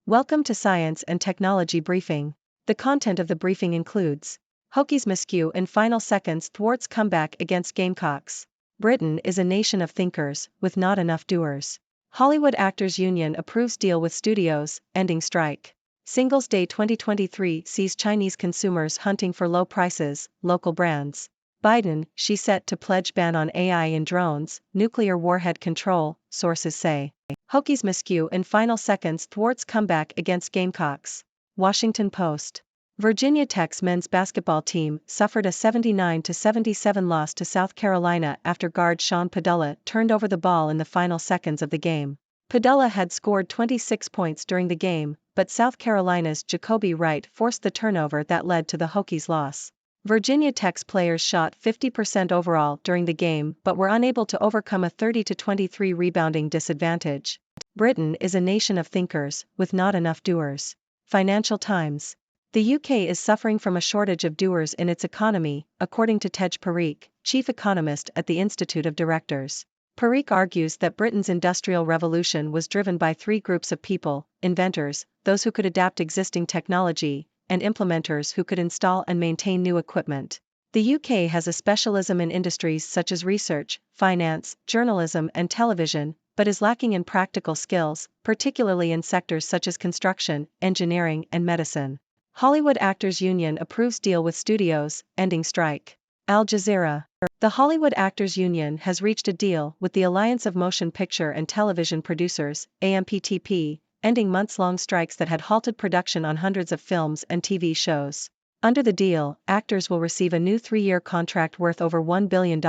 Welcome to Science and Technology Briefing. The content of the briefing includes Hokies miscue in final seconds thwarts comeback against Gamecocks. Britain is a nation of thinkers, with not enough doers. Hollywood Actors Union approves deal with studios, ending strike. Singles Day 2023 sees Chinese consumers hunting for low prices, local brands. Biden, she set to pledge ban on AI in drones, nuclear warhead control, sources say. Hokies miscue in final seconds thwarts comeback against Gamecocks. Washington Post. Virginia Tech's men's basketball team suffered a 79-77 loss to South Carolina after guard Sean Padula turned over the ball in the final seconds of the game. Padula had scored 26 points during the game, but South Carolina's Jacoby Wright forced the turnover that led to the Hokies' loss. Virginia Tech's players shot 50% overall during the game but were unable to overcome a 30-23 rebounding disadvantage. Britain is a nation of thinkers, with not enough doers. Financial Times. The UK is suffering from a shortage of doers in its economy, according to Tej Parikh, chief economist at the Institute of Directors. Parikh argues that Britain's industrial revolution was driven by three groups of people: inventors, those who could adapt existing technology, and implementers who could install and maintain new equipment. The UK has a specialism in industries such as research, finance, journalism and television, but is lacking in practical skills, particularly in sectors such as construction, engineering and medicine. Hollywood Actors Union approves deal with studios, ending strike. Al Jazeera. The Hollywood Actors Union has reached a deal with the Alliance of Motion Picture and Television Producers, AMPTP, ending months-long strikes that had halted production on hundreds of films and TV shows. Under the deal, actors will receive a new 3-year contract worth over $1 billion,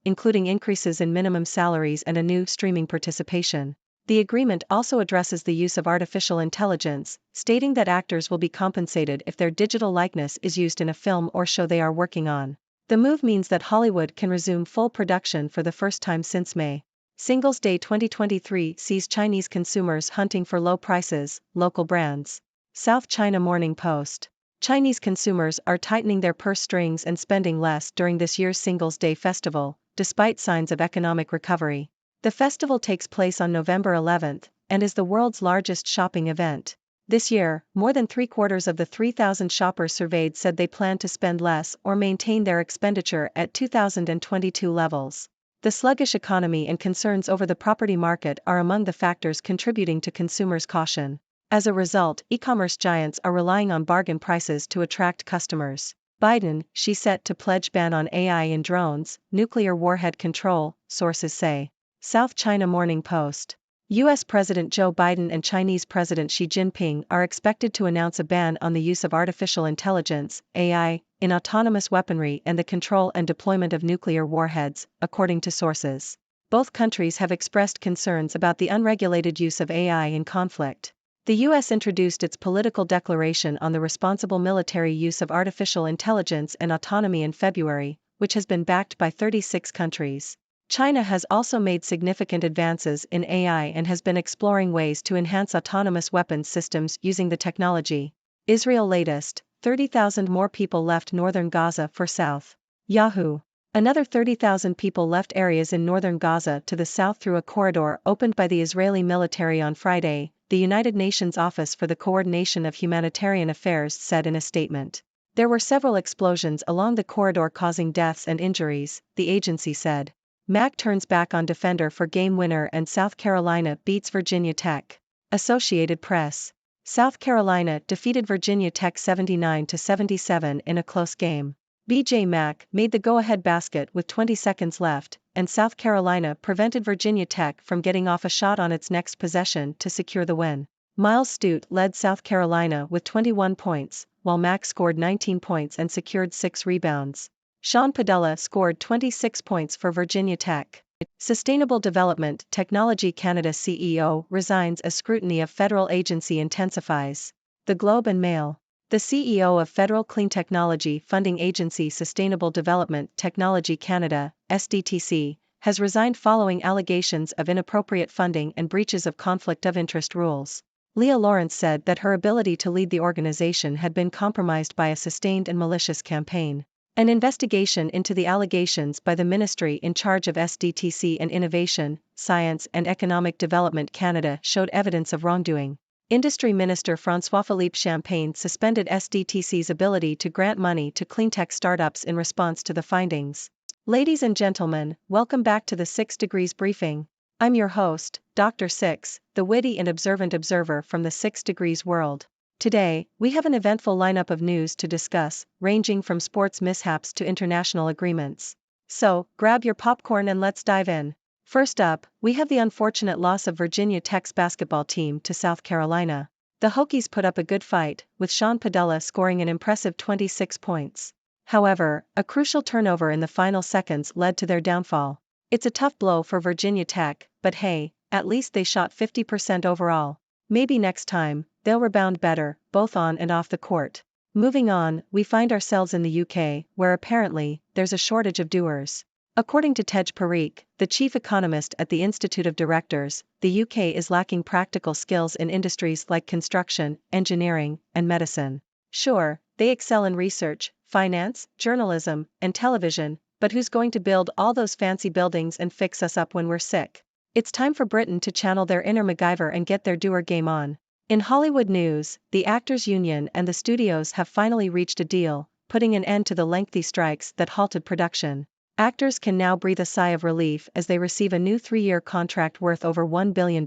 including increases in minimum salaries and a new streaming participation. The agreement also addresses the use of artificial intelligence, stating that actors will be compensated if their digital likeness is used in a film or show they are working on. The move means that Hollywood can resume full production for the first time since May. Singles Day 2023 sees Chinese consumers hunting for low prices, local brands. South China Morning Post. Chinese consumers are tightening their purse strings and spending less during this year's Singles Day festival, despite signs of economic recovery. The festival takes place on November 11th, and is the world's largest shopping event. This year, more than 3/4 of the 3,000 shoppers surveyed said they plan to spend less or maintain their expenditure at 2022 levels. The sluggish economy and concerns over the property market are among the factors contributing to consumers' caution. As a result, e-commerce giants are relying on bargain prices to attract customers. Biden, she set to pledge ban on AI in drones, nuclear warhead control, sources say. South China Morning Post. U.S. President Joe Biden and Chinese President Xi Jinping are expected to announce a ban on the use of artificial intelligence, AI, in autonomous weaponry and the control and deployment of nuclear warheads, according to sources. Both countries have expressed concerns about the unregulated use of AI in conflict. The U.S. introduced its political declaration on the responsible military use of artificial intelligence and autonomy in February, which has been backed by 36 countries. China has also made significant advances in AI and has been exploring ways to enhance autonomous weapons systems using the technology. Israel latest, 30,000 more people left northern Gaza for South. Yahoo! Another 30,000 people left areas in northern Gaza to the south through a corridor opened by the Israeli military on Friday, the United Nations Office for the Coordination of Humanitarian Affairs said in a statement. There were several explosions along the corridor causing deaths and injuries, the agency said. MAC turns back on defender for game winner and South Carolina beats Virginia Tech. Associated Press. South Carolina defeated Virginia Tech 79-77 in a close game. BJ Mack made the go-ahead basket with 20 seconds left, and South Carolina prevented Virginia Tech from getting off a shot on its next possession to secure the win. Miles Stute led South Carolina with 21 points, while Mack scored 19 points and secured 6 rebounds. Sean Padula scored 26 points for Virginia Tech. Sustainable Development Technology Canada CEO resigns as scrutiny of federal agency intensifies. The Globe and Mail. The CEO of Federal Clean Technology Funding Agency Sustainable Development Technology Canada, SDTC, has resigned following allegations of inappropriate funding and breaches of conflict of interest rules. Leah Lawrence said that her ability to lead the organization had been compromised by a sustained and malicious campaign. An investigation into the allegations by the ministry in charge of SDTC and Innovation, Science and Economic Development Canada showed evidence of wrongdoing. Industry Minister François-Philippe Champagne suspended SDTC's ability to grant money to cleantech startups in response to the findings. Ladies and gentlemen, welcome back to the 6 Degrees Briefing. I'm your host, Dr. Six, the witty and observant observer from the 6 Degrees world. Today, we have an eventful lineup of news to discuss, ranging from sports mishaps to international agreements. So, grab your popcorn and let's dive in. First up, we have the unfortunate loss of Virginia Tech's basketball team to South Carolina. The Hokies put up a good fight, with Sean Padilla scoring an impressive 26 points. However, a crucial turnover in the final seconds led to their downfall. It's a tough blow for Virginia Tech, but hey, at least they shot 50% overall. Maybe next time, they'll rebound better, both on and off the court. Moving on, we find ourselves in the UK, where apparently, there's a shortage of doers. According to Tej Parikh, the chief economist at the Institute of Directors, the UK is lacking practical skills in industries like construction, engineering, and medicine. Sure, they excel in research, finance, journalism, and television, but who's going to build all those fancy buildings and fix us up when we're sick? It's time for Britain to channel their inner MacGyver and get their doer game on. In Hollywood news, the Actors Union and the studios have finally reached a deal, putting an end to the lengthy strikes that halted production. Actors can now breathe a sigh of relief as they receive a new 3-year contract worth over $1 billion.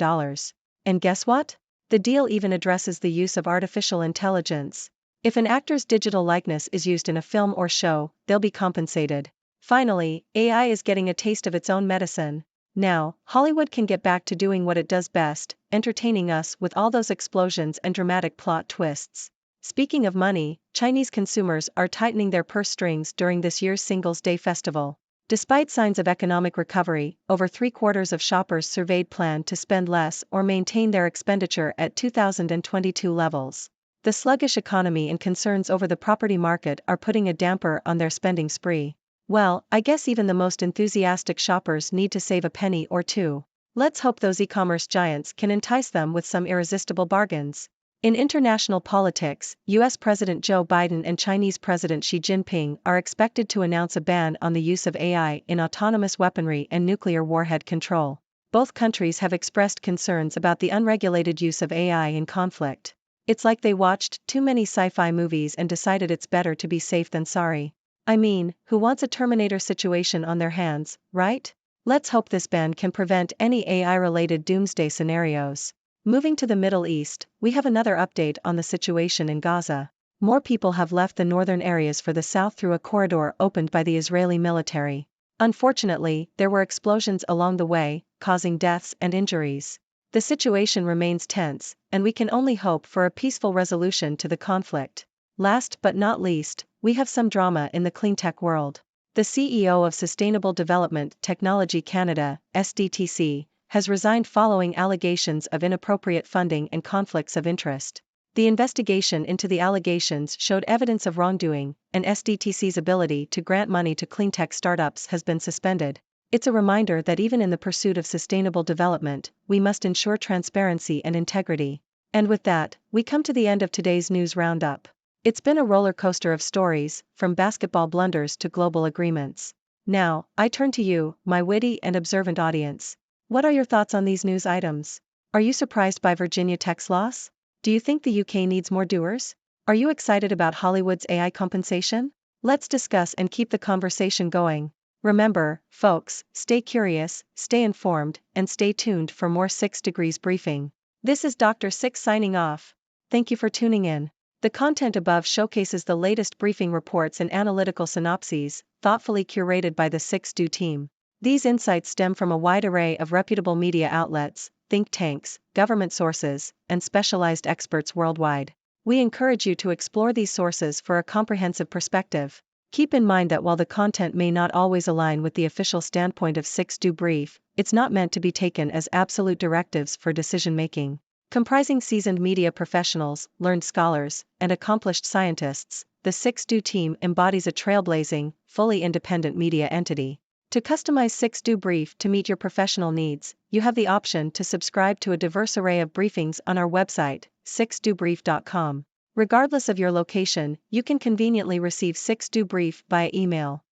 And guess what? The deal even addresses the use of artificial intelligence. If an actor's digital likeness is used in a film or show, they'll be compensated. Finally, AI is getting a taste of its own medicine. Now, Hollywood can get back to doing what it does best, entertaining us with all those explosions and dramatic plot twists. Speaking of money, Chinese consumers are tightening their purse strings during this year's Singles' Day festival. Despite signs of economic recovery, over 3/4 of shoppers surveyed plan to spend less or maintain their expenditure at 2022 levels. The sluggish economy and concerns over the property market are putting a damper on their spending spree. Well, I guess even the most enthusiastic shoppers need to save a penny or two. Let's hope those e-commerce giants can entice them with some irresistible bargains. In international politics, US President Joe Biden and Chinese President Xi Jinping are expected to announce a ban on the use of AI in autonomous weaponry and nuclear warhead control. Both countries have expressed concerns about the unregulated use of AI in conflict. It's like they watched too many sci-fi movies and decided it's better to be safe than sorry. I mean, who wants a Terminator situation on their hands, right? Let's hope this ban can prevent any AI-related doomsday scenarios. Moving to the Middle East, we have another update on the situation in Gaza. More people have left the northern areas for the south through a corridor opened by the Israeli military. Unfortunately, there were explosions along the way, causing deaths and injuries. The situation remains tense, and we can only hope for a peaceful resolution to the conflict. Last but not least, we have some drama in the cleantech world. The CEO of Sustainable Development Technology Canada, SDTC, has resigned following allegations of inappropriate funding and conflicts of interest. The investigation into the allegations showed evidence of wrongdoing, and SDTC's ability to grant money to cleantech startups has been suspended. It's a reminder that even in the pursuit of sustainable development, we must ensure transparency and integrity. And with that, we come to the end of today's news roundup. It's been a roller coaster of stories, from basketball blunders to global agreements. Now, I turn to you, my witty and observant audience. What are your thoughts on these news items? Are you surprised by Virginia Tech's loss? Do you think the UK needs more doers? Are you excited about Hollywood's AI compensation? Let's discuss and keep the conversation going. Remember, folks, stay curious, stay informed, and stay tuned for more 6 Degrees Briefing. This is Dr. Six signing off. Thank you for tuning in. The content above showcases the latest briefing reports and analytical synopses, thoughtfully curated by the 6Do team. These insights stem from a wide array of reputable media outlets, think tanks, government sources, and specialized experts worldwide. We encourage you to explore these sources for a comprehensive perspective. Keep in mind that while the content may not always align with the official standpoint of 6Do Brief, it's not meant to be taken as absolute directives for decision-making. Comprising seasoned media professionals, learned scholars, and accomplished scientists, the 6Do team embodies a trailblazing, fully independent media entity. To customize 6Do Brief to meet your professional needs, you have the option to subscribe to a diverse array of briefings on our website, 6dobrief.com. Regardless of your location, you can conveniently receive 6Do Brief via email.